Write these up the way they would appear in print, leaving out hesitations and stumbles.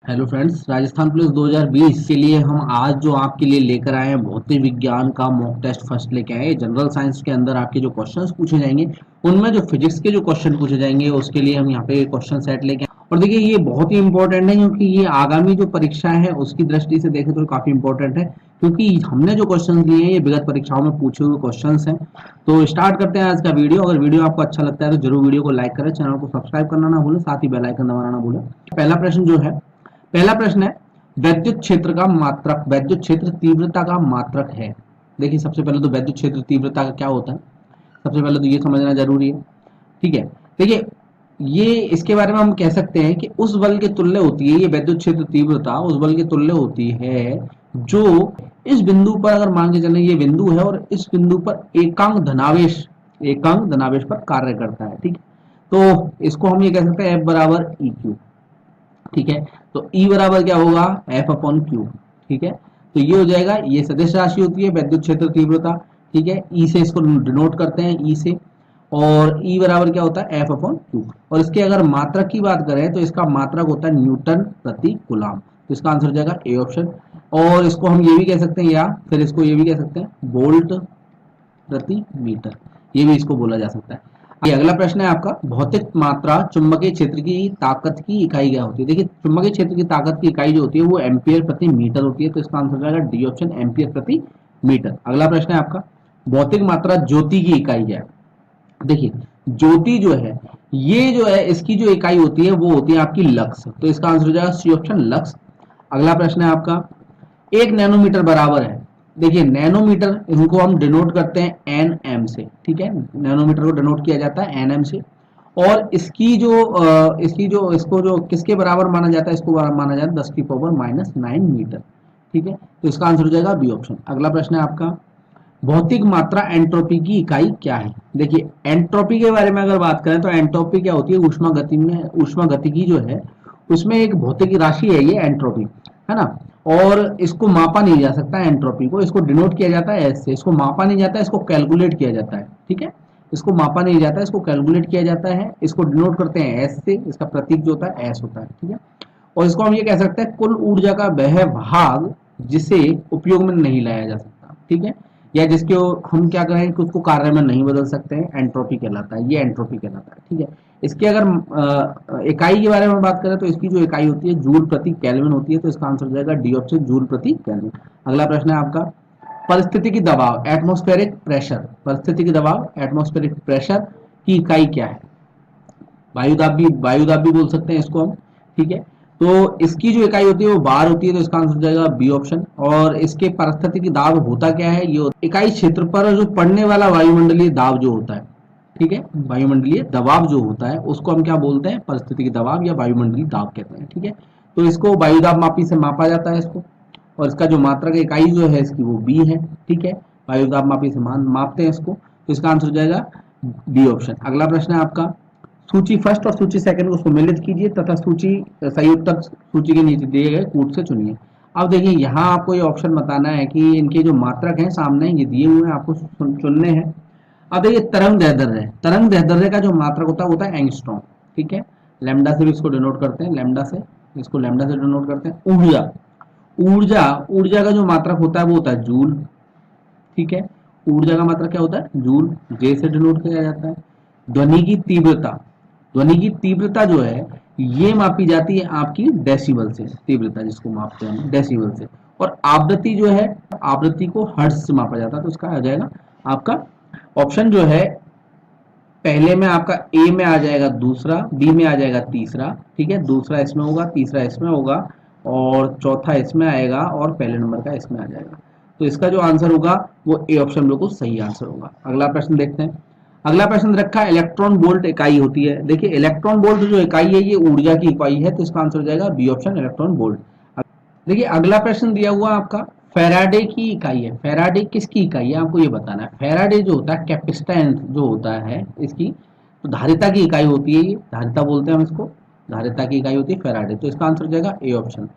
Hello friends, Rajasthan police 2020 के लिए हम आज जो आपके लिए लेकर आए हैं भौतिक विज्ञान का मॉक टेस्ट फर्स्ट लेके आए हैं। जनरल साइंस के अंदर आपके जो क्वेश्चंस पूछे जाएंगे उनमें जो फिजिक्स के जो क्वेश्चन पूछे जाएंगे उसके लिए हम यहाँ पे क्वेश्चन सेट लेके आए हैं। और देखिए ये बहुत ही इंपॉर्टेंट है क्योंकि ये आगामी जो परीक्षा है उसकी दृष्टि से देखें तो काफी इंपॉर्टेंट है, क्योंकि हमने जो क्वेश्चन लिए हैं ये विगत परीक्षाओं में पूछे हुए क्वेश्चन हैं। तो स्टार्ट करते हैं आज का वीडियो। अगर वीडियो आपको अच्छा लगता है तो जरूर वीडियो को लाइक करें, चैनल को सब्सक्राइब करना ना भूलें, साथ ही बेल आइकन दबाना ना भूलें। पहला प्रश्न है, वैद्युत क्षेत्र का मात्रक, वैद्युत क्षेत्र तीव्रता का मात्रक है। देखिए सबसे पहले तो वैद्युत क्षेत्र तीव्रता का क्या होता है, सबसे पहले तो ये समझना जरूरी है। ठीक है, देखिए ये इसके बारे में हम कह सकते हैं कि उस बल के तुल्य होती है, ये वैद्युत क्षेत्र तीव्रता उस बल के तुल्य होती है जो इस बिंदु पर, अगर मान के चलें ये बिंदु है और इस बिंदु पर एकांक धनावेश पर कार्य करता है। ठीक है, तो इसको हम ये कह सकते हैं F बराबर ई क्यू। ठीक है, तो E बराबर क्या होगा, एफ अपॉन क्यू। ठीक है, तो ये हो जाएगा, ये सदिश राशि होती है वैद्युत क्षेत्र तीव्रता। ठीक है, ई से इसको डिनोट करते हैं, ई से। और ई बराबर क्या होता है, एफ अपॉन क्यू। और इसके अगर मात्रक की बात करें तो इसका मात्रक होता है न्यूटन प्रति कूलम। तो इसका आंसर हो जाएगा ए ऑप्शन। और इसको हम ये भी कह सकते हैं, या फिर इसको ये भी कह सकते हैं वोल्ट प्रति मीटर, ये भी इसको बोला जा सकता है। ये अगला प्रश्न है आपका, भौतिक मात्रा चुंबकीय क्षेत्र की ताकत की इकाई क्या होती है। देखिए चुंबकीय क्षेत्र की ताकत की इकाई जो होती है वो एम्पियर प्रति मीटर होती है। तो इसका आंसर हो जाएगा डी ऑप्शन, एम्पियर प्रति मीटर। अगला प्रश्न है आपका, भौतिक मात्रा ज्योति की इकाई क्या है। देखिए ज्योति जो है, ये जो है इसकी जो इकाई होती है वो होती है आपकी लक्स। तो इसका आंसर हो जाएगा सी ऑप्शन, लक्स। अगला प्रश्न है आपका, 1 नैनोमीटर बराबर है। देखिए नैनोमीटर इनको हम डिनोट करते हैं एन एम से। ठीक है, नैनोमीटर को डिनोट किया जाता है एन एम से। और इसको जो किसके बराबर माना जाता है, इसको माना जाता है 10⁻⁹ मीटर। ठीक है, तो इसका आंसर हो जाएगा बी ऑप्शन। अगला प्रश्न है आपका, भौतिक मात्रा एंट्रोपी की इकाई क्या है। देखिए एंट्रोपी के बारे में अगर बात करें तो एंट्रोपी क्या होती है, ऊष्मा गतिकी जो है उसमें एक भौतिक राशि है ये एंट्रोपी, है ना। और इसको मापा नहीं जा सकता एंट्रोपी को, इसको डिनोट किया जाता है एस से। इसको मापा नहीं जाता है, इसको कैलकुलेट किया जाता है। ठीक है, इसको मापा नहीं जाता है, इसको कैलकुलेट किया जाता है। इसको डिनोट करते हैं एस से, इसका प्रतीक जो होता है एस होता है। ठीक है, और इसको हम ये कह सकते हैं कुल ऊर्जा का वह भाग जिसे उपयोग में नहीं लाया जा सकता। ठीक है, या जिसके हम क्या करें कि उसको कार्य में नहीं बदल सकते हैं, एंट्रोपी कहलाता है, ये एंट्रोपी कहलाता है। ठीक है, इसकी अगर इकाई के बारे में बात करें तो इसकी जो इकाई होती है जूल प्रति केल्विन होती है। तो इसका आंसर हो जाएगा डी ऑप्शन, जूल प्रति केल्विन। अगला प्रश्न है आपका, परिस्थितिकी दबाव एटमॉस्फेरिक प्रेशर, परिस्थितिकी दबाव एटमॉस्फेरिक प्रेशर की इकाई क्या है। वायुदाब भी बोल सकते हैं इसको हम। ठीक है, तो इसकी जो इकाई होती है वो बार होती है। तो इसका आंसर हो जाएगा बी ऑप्शन। और इसके परिस्थितिकी दाब होता क्या है, ये इकाई क्षेत्र पर जो पड़ने वाला वायुमंडलीय दाब जो होता है। ठीक है, वायुमंडलीय दबाव जो होता है उसको हम क्या बोलते हैं, परिस्थितिकी दबाव या वायुमंडलीय दाब कहते हैं। ठीक है, तो इसको वायुदाब मापी से मापा जाता है इसको। और इसका जो मात्रक इकाई जो है इसकी वो बी है। ठीक है, वायुदाब मापी से मापते हैं इसको। तो इसका आंसर हो जाएगा बी ऑप्शन। अगला प्रश्न है आपका, सूची फर्स्ट और सूची सेकंड को सम्मिलित कीजिए तथा सूची सही उत्तर सूची के नीचे दिए गए कूट से चुनिए। अब देखिए यहाँ आपको ये ऑप्शन बताना है कि इनके जो मात्रक हैं सामने ये दिए हुए हैं, आपको चुनने हैं। अब देखिए तरंग दैर्ध्य का जो मात्रक होता है एंगस्ट्रॉम। ठीक है, लैम्डा से भी इसको डिनोट करते हैं, लैम्डा से डिनोट करते हैं। ऊर्जा का जो मात्रक होता है वो होता है जूल। ठीक है, ऊर्जा का मात्रक क्या होता है, जूल, जे से डिनोट किया जाता है। ध्वनि की तीव्रता, जो है ये मापी जाती है आपकी डेसिबल से, तीव्रता जिसको मापते हैं डेसिबल से। और आवृत्ति जो है, आवृत्ति को हर्ट्ज से मापा जाता है। तो इसका आ जाएगा आपका ऑप्शन जो है, पहले में आपका ए में आ जाएगा दूसरा, बी में आ जाएगा तीसरा। ठीक है, दूसरा इसमें होगा, तीसरा इसमें होगा और चौथा इसमें आएगा और पहले नंबर का इसमें आ जाएगा। तो इसका जो आंसर होगा वो ए ऑप्शन बिल्कुल सही आंसर होगा। अगला प्रश्न देखते हैं। अगला प्रश्न रखा है, इलेक्ट्रॉन वोल्ट इकाई होती है। देखिए इलेक्ट्रॉन वोल्ट जो इकाई है ये ऊर्जा की इकाई है। तो इसका आंसर हो जाएगा बी ऑप्शन, इलेक्ट्रॉन वोल्ट। देखिए अगला प्रश्न दिया हुआ आपका, फेराडे की इकाई है। फेराडे किसकी इकाई है आपको ये बताना है। फेराडे जो होता है, कैपेसिटेंस जो होता है इसकी, तो धारिता की इकाई होती है, ये धारिता बोलते हैं हम इसको, धारिता की इकाई होती है फेराडे। तो इसका आंसर हो जाएगा ए ऑप्शन।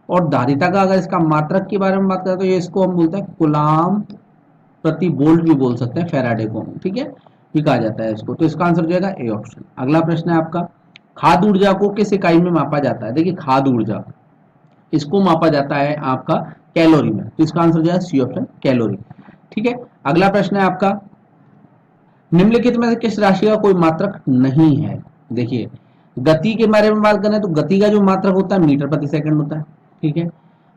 और धारिता का अगर इसका मात्रक के बारे में बात करें तो ये इसको हम बोलते हैं कूलाम प्रति वोल्ट भी बोल सकते हैं फेराडे को। ठीक है, भी कहा जाता है इसको। तो इसका आंसर हो जाएगा ए ऑप्शन। अगला प्रश्न है आपका, खाद्य ऊर्जा को किस इकाई में मापा जाता है। देखिए खाद्य ऊर्जा, इसको मापा जाता है आपका कैलोरी में, तो इसका आंसर हो जाएगा सी ऑप्शन कैलोरी। ठीक है, अगला प्रश्न है आपका, निम्नलिखित में से किस राशि का कोई मात्रक नहीं है। देखिए, गति के बारे में बात करें तो गति का जो मात्रक होता है मीटर प्रति सेकंड होता है। ठीक है,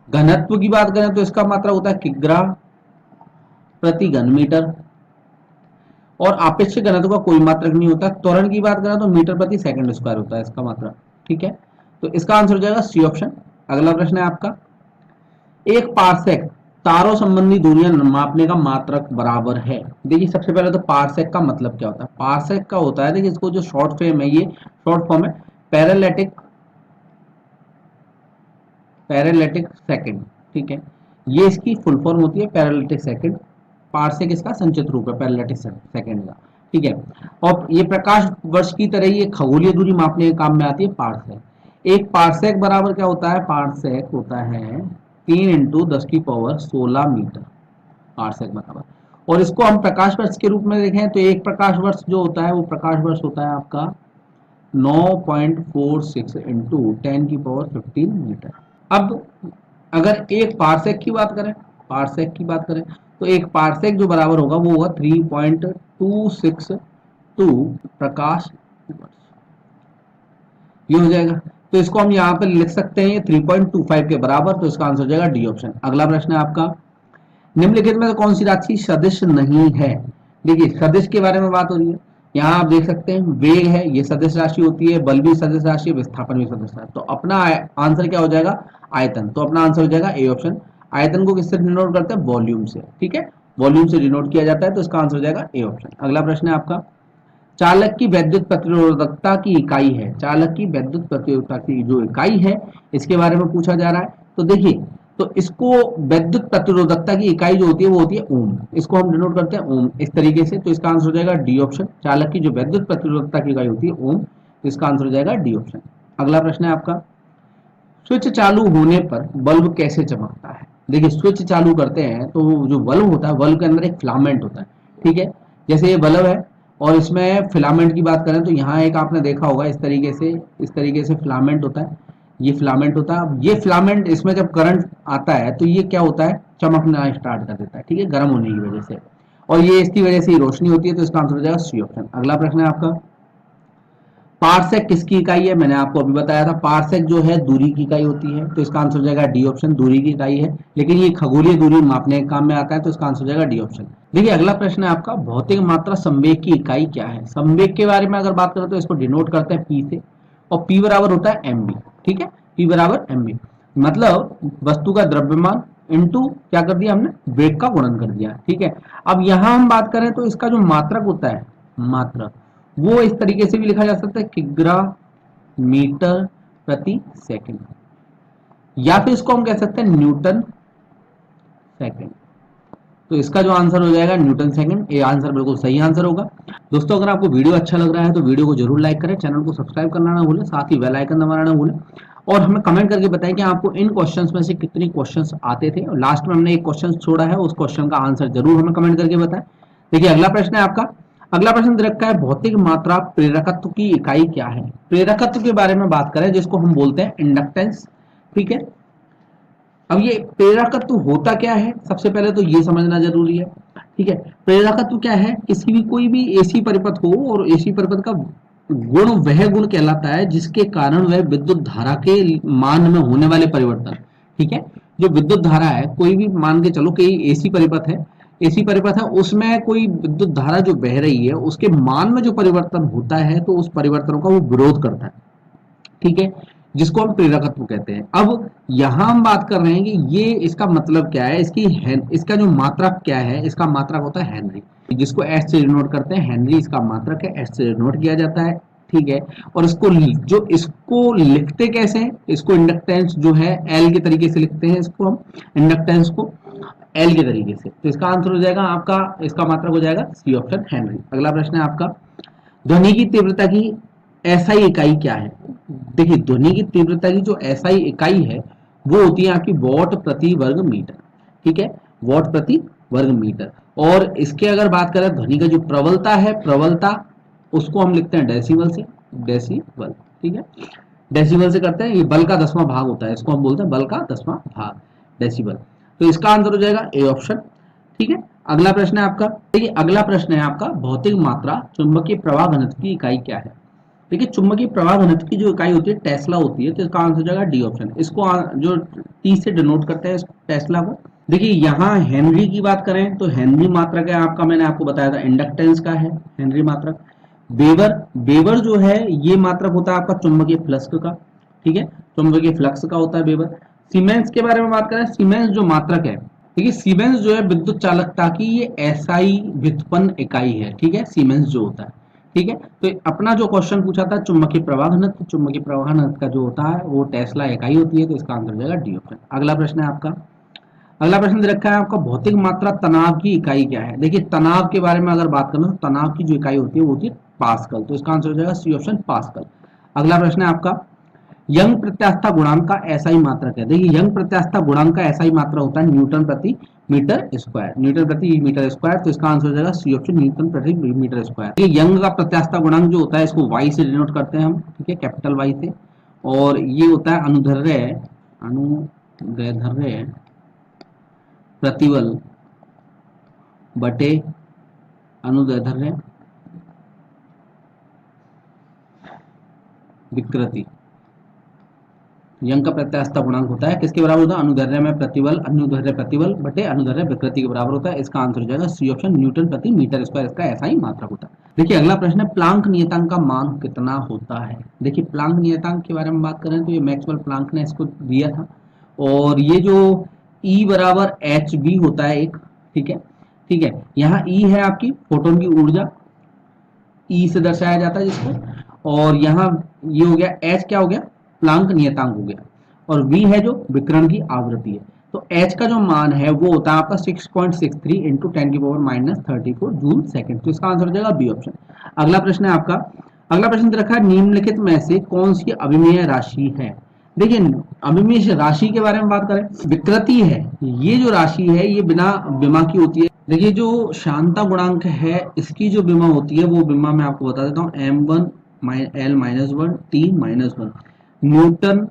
घनत्व की बात करें तो इसका मात्रक होता है किग्रा प्रति घन मीटर, और आपेक्षिक घनत्व का कोई मात्रक नहीं होता। त्वरण की बात करें तो मीटर प्रति सेकंड स्क्वायर होता है इसका मात्रक। ठीक है, तो इसका आंसर हो जाएगा सी ऑप्शन। अगला प्रश्न है आपका, एक पारसेक तारों संबंधी दूरियां मापने का मात्रक बराबर है। देखिए, सबसे पहले तो पारसेक का मतलब क्या होता है। पारसेक का होता है, देखिए इसको जो शॉर्ट फॉर्म है, ये शॉर्ट फॉर्म है पैरेलैटिक सेकंड। ठीक है, ये इसकी फुल फॉर्म होती है पैरेलैटिक सेकंड। पारसेक इसका संचित रूप है पैरेलैटिक सेकंड का। ठीक है, और ये प्रकाश वर्ष की तरह ही खगोलीय दूरी मापने के काम में आती है पारसेक। एक पारसेक बराबर क्या होता है, पारसेक होता है 3 इंटू 10⁻16 मीटर पारसेक बराबर। और इसको हम प्रकाश वर्ष के रूप में देखें तो एक प्रकाश वर्ष जो होता है वो प्रकाश वर्ष होता है आपका 9.46 इंटू 10⁻15 मीटर। अब अगर एक पारसेक की बात करें, तो एक पारसेक जो बराबर होगा वो होगा 3.262 प्रकाश वर्ष, ये हो जाएगा। तो इसको हम यहाँ पे लिख सकते हैं 3.25 के बराबर, तो इसका आंसर हो जाएगा डी ऑप्शन। अगला प्रश्न है आपका, निम्नलिखित में कौन सी राशि सदिश नहीं है। देखिए, सदिश के बारे में बात हो रही है। यहाँ आप देख सकते हैं वेग है, ये सदिश राशि होती है, बल भी सदिश राशि है, विस्थापन भी सदिश राशि। तो अपना आंसर क्या हो जाएगा, आयतन। तो अपना आंसर हो जाएगा ए ऑप्शन। आयतन को किससे डिनोट करते हैं, वॉल्यूम से। ठीक है, वॉल्यूम से डिनोट किया जाता है, तो इसका आंसर हो जाएगा ए ऑप्शन। अगला प्रश्न है आपका, चालक की वैद्युत प्रतिरोधकता की इकाई है। चालक की वैद्युत प्रतिरोधकता की जो इकाई है इसके बारे में पूछा जा रहा है। तो देखिए, तो इसको वैद्युत प्रतिरोधकता की इकाई जो होती है वो होती है ओम। इसको हम डिनोट करते हैं ओम इस तरीके से, तो इसका आंसर हो जाएगा डी ऑप्शन। चालक की जो वैद्युत प्रतिरोधकता की इकाई होती है ओम, तो इसका आंसर हो जाएगा डी ऑप्शन। अगला प्रश्न है आपका, स्विच चालू होने पर बल्ब कैसे चमकता है। देखिए, स्विच चालू करते हैं तो जो बल्ब होता है, बल्ब के अंदर एक फिलामेंट होता है। ठीक है, जैसे ये बल्ब है और इसमें फिलामेंट की बात करें तो यहाँ एक आपने देखा होगा इस तरीके से फिलामेंट होता है, ये फिलामेंट होता है। अब ये फिलामेंट, इसमें जब करंट आता है तो ये क्या होता है, चमकना स्टार्ट कर देता है। ठीक है, गर्म होने की वजह से, और ये इसकी वजह से रोशनी होती है, तो इसका आंसर हो जाएगा सी ऑप्शन। अगला प्रश्न है आपका, पारसेक किसकी इकाई है। मैंने आपको अभी बताया था, पारसेक जो है दूरी की इकाई होती है, तो इसका आंसर हो जाएगा डी ऑप्शन, दूरी की इकाई है। लेकिन ये खगोलीय दूरी मापने के काम में आता है, तो इसका आंसर हो जाएगा डी ऑप्शन। देखिए, अगला प्रश्न है आपका, भौतिक मात्रा संवेग की इकाई क्या है। संवेग के बारे में अगर बात करें तो इसको डिनोट करते हैं पी से, और पी बराबर होता है एम बी। ठीक है, पी बराबर एम बी, मतलब वस्तु का द्रव्यमान इंटू क्या कर दिया हमने, वेग का गुणन कर दिया। ठीक है, अब यहां हम बात करें तो इसका जो मात्रक होता है, मात्रक वो इस तरीके से भी लिखा जा सकता है, किग्रा मीटर प्रति सेकंड, या फिर इसको हम कह सकते हैं न्यूटन सेकंड। तो इसका जो आंसर हो जाएगा न्यूटन सेकंड, ये आंसर बिल्कुल सही आंसर होगा। दोस्तों, अगर आपको वीडियो अच्छा लग रहा है तो वीडियो को जरूर लाइक करें, चैनल को सब्सक्राइब करना ना भूलें, साथ ही बेल आइकन दबाना ना भूलें, और हमें कमेंट करके बताएं कि आपको इन क्वेश्चंस में से कितने क्वेश्चंस आते थे। और लास्ट में हमने एक क्वेश्चन छोड़ा है, उस क्वेश्चन का आंसर जरूर हमें कमेंट करके बताएं। देखिए, अगला प्रश्न है आपका, अगला प्रश्न दे रखा है, भौतिक मात्रा प्रेरकत्व की इकाई क्या है। प्रेरकत्व के बारे में बात करें, जिसको हम बोलते हैं इंडक्टेंस। ठीक है, अब ये प्रेरकत्व होता क्या है, सबसे पहले तो ये समझना जरूरी है। ठीक है, प्रेरकत्व क्या है, किसी भी कोई भी एसी परिपथ हो, और एसी परिपथ का गुण वह गुण कहलाता है जिसके कारण वह विद्युत धारा के मान में होने वाले परिवर्तन। ठीक है, जो विद्युत धारा है, कोई भी मान के चलो कि एसी परिपथ है, उसमें कोई विद्युत धारा जो बह रही है उसके मान में जो परिवर्तन होता है, तो उस परिवर्तनों का वो विरोध करता है। ठीक है, जिसको हम प्रेरकत्व कहते हैं। अब यहां हम बात कर रहे हैं कि ये इसका मतलब क्या है, इसका जो मात्रक क्या है, इसका मात्रक होता है हेनरी, जिसको एच से डिनोट करते हैं। हेनरी इसका मात्रक है, एच से डिनोट किया जाता है। ठीक है, और इसको लिखते कैसे हैं, इसको इंडक्टेंस जो है एल के तरीके से लिखते हैं, इसको हम इंडक्टेंस को एल के तरीके से। तो इसका आंसर हो जाएगा आपका, इसका मात्रक हो जाएगा सी ऑप्शन हेनरी। अगला प्रश्न है आपका, ध्वनि की तीव्रता की एसआई इकाई क्या है। देखिए, ध्वनि की तीव्रता की जो एसआई इकाई है वो होती है आपकी वॉट प्रति वर्ग मीटर। ठीक है, वॉट प्रति वर्ग मीटर। और इसके अगर बात करें ध्वनि का जो प्रबलता है, प्रबलता उसको हम लिखते हैं डेसिबल से, डेसिबल। ठीक है, डेसिबल से करते हैं, ये बल का 10वां भाग होता है, इसको हम बोलते हैं बल का 10वां भाग, डेसिबल। तो इसका आंसर हो जाएगा ए ऑप्शन। ठीक है, अगला प्रश्न है आपका, देखिए अगला प्रश्न है आपका, भौतिक मात्रा चुंबकीय प्रवाह घनत्व की इकाई क्या है। देखिए चुंबकीय प्रवाह घनत्व की जो इकाई होती है टेस्ला होती है, तो इसका आंसर हो जाएगा डी ऑप्शन। इसको जो टी से डिनोट करते हैं इस टेस्ला को। देखिए यहाँ हेनरी की बात करें तो हेनरी मात्रक है आपका, मैंने आपको बताया था इंडक्टेंस का है हेनरी मात्रक। वेबर, वेबर जो है ये मात्रक होता है आपका चुंबकीय फ्लक्स का। ठीक है, चुंबकीय फ्लक्स का होता है वेबर। सीमेंस के बारे में बात करें, सीमेंस जो मात्रक है, देखिए सीमेंस जो है विद्युत चालकता की ये एसआई व्युत्पन्न इकाई है। ठीक है, सीमेंस जो होता है। ठीक है, तो अपना जो क्वेश्चन पूछा था चुंबकीय प्रवाह घनत्व, चुंबकीय प्रवाह घनत्व का जो होता है वो टेस्ला इकाई होती है, तो इसका आंसर हो जाएगा डी ऑप्शन। अगला प्रश्न है आपका, अगला प्रश्न दे रखा है आपका, भौतिक मात्रा तनाव की इकाई क्या है। देखिए तनाव के बारे में अगर बात करें तो तनाव की जो इकाई होती है वो होती है पास्कल, तो इसका आंसर हो जाएगा सी ऑप्शन पास्कल। अगला प्रश्न है आपका, यंग प्रत्यास्थता गुणांक का एसआई मात्रक है। देखिए यंग प्रत्यास्थता गुणांक का एसआई मात्रा होता है न्यूटन प्रति मीटर स्क्वायर, न्यूटन प्रति मीटर स्क्वायर, तो इसका आंसर हो जाएगा सी ऑप्शन न्यूटन प्रति मीटर स्क्वायर। ये यंग का प्रत्यास्थता गुणांक जो होता है इसको वाई से डिनोट करते हैं हम, ठीक है, कैपिटल वाई से, और ये होता है अनुदैर्ध्य प्रतिबल बटे अनुदैर्ध्य विकृति। यंग का प्रत्यास्थता गुणांक होता है किसके बराबर होता है, अनुदैर्ध्य में प्रतिबल, अनुदैर्ध्य प्रतिबल बटे अनुदैर्ध्य विकृति के बराबर होता है। इसका आंसर हो जाएगा सी ऑप्शन न्यूटन प्रति मीटर स्क्वायर, इसका ऐसा ही मात्रक होता है। देखिए अगला प्रश्न है, प्लांक नियतांक का मान कितना होता है। देखिए प्लांक नियतांक के बारे में बात करें तो ये मैक्सवेल प्लांक ने इसको दिया था, और ये जो E बराबर एच बी होता है एक। ठीक है, ठीक है, यहाँ E है आपकी फोटोन की ऊर्जा, E से दर्शाया जाता है जिसको, और यहाँ ये हो गया H, क्या हो गया, प्लांक नियतांक हो गया, और V है जो विकिरण की आवृत्ति है। तो H का जो मान है वो होता है आपका 6.63 इंटू 10⁻34 जूल सेकंड, तो इसका आंसर हो जाएगा बी ऑप्शन। अगला प्रश्न है आपका, अगला प्रश्न दे रखा है, निम्नलिखित में से कौन सी अभिमेय राशि है। देखिए अभिमेय राशि के बारे में बात करें, विकृति है, ये जो राशि है ये बिना विमा की होती है। देखिए जो शांता गुणांक है इसकी जो विमा होती है वो विमा मैं आपको बता देता हूँ, m1 l-1 t-1 Newton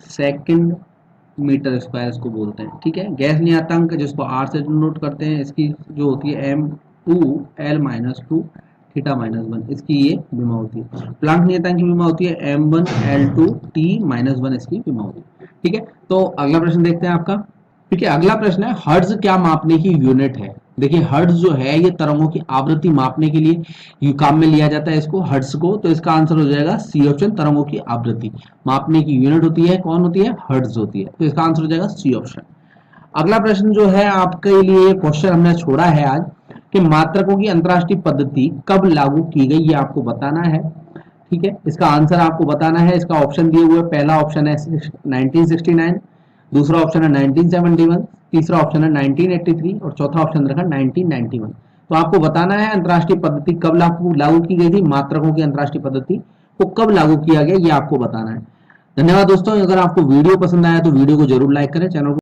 second metre square इसको बोलते हैं। ठीक है, गैस नियतांक जिसको r से नोट करते हैं, इसकी जो होती है m2 l-2 थीटा-1, इसकी ये विमा होती है। प्लांक नियतांक की विमा होती है m1 l2 t-1, इसकी विमा होती है। ठीक है, तो अगला प्रश्न देखते हैं आपका। ठीक है, अगला प्रश्न है, हर्ट्ज क्या मापने की यूनिट है। देखिए हर्ट्ज जो है ये तरंगों की आवृत्ति मापने के लिए काम में लिया जाता है इसको, हर्ट्ज को, तो इसका आंसर हो जाएगा सी ऑप्शन, तरंगों की आवृत्ति मापने की यूनिट होती है, कौन होती है, हर्ट्ज होती है, तो इसका आंसर हो जाएगा सी ऑप्शन। अगला प्रश्न जो है आपके लिए क्वेश्चन हमने छोड़ा है आज, कि मात्रकों की अंतरराष्ट्रीय पद्धति कब लागू की गई ये आपको बताना है। ठीक है, इसका आंसर आपको बताना है। इसका ऑप्शन दिए हुए, पहला ऑप्शन है 1969, दूसरा ऑप्शन है 1971, तीसरा ऑप्शन है 1983 और चौथा ऑप्शन रखा 1991। तो आपको बताना है अंतरराष्ट्रीय पद्धति कब लागू की गई थी, मात्रकों की अंतरराष्ट्रीय पद्धति को कब लागू किया गया ये आपको बताना है। धन्यवाद दोस्तों, अगर आपको वीडियो पसंद आया तो वीडियो को जरूर लाइक करें, चैनल को